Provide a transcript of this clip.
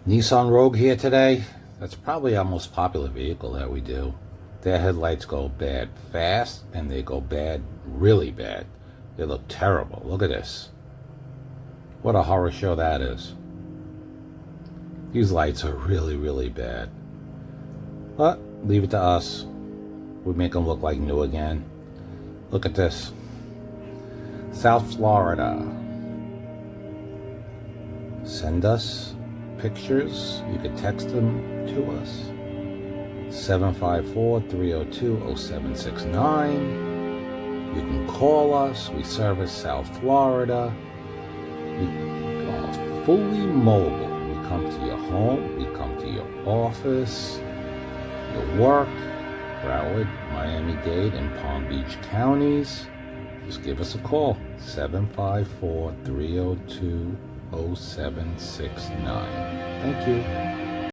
Nissan Rogue here today. That's probably our most popular vehicle that we do. Their headlights go bad fast and they go bad really bad. They look terrible. Look at this. What a horror show that is. These lights are really bad. But leave it to us. We make them look like new again. Look at this. South Florida. Send us pictures. You can text them to us. 754-302-0769. You can call us. We service South Florida. We are fully mobile. We come to your home. We come to your office, your work, Broward, Miami-Dade, and Palm Beach counties. Just give us a call. 754-302-0769. Thank you.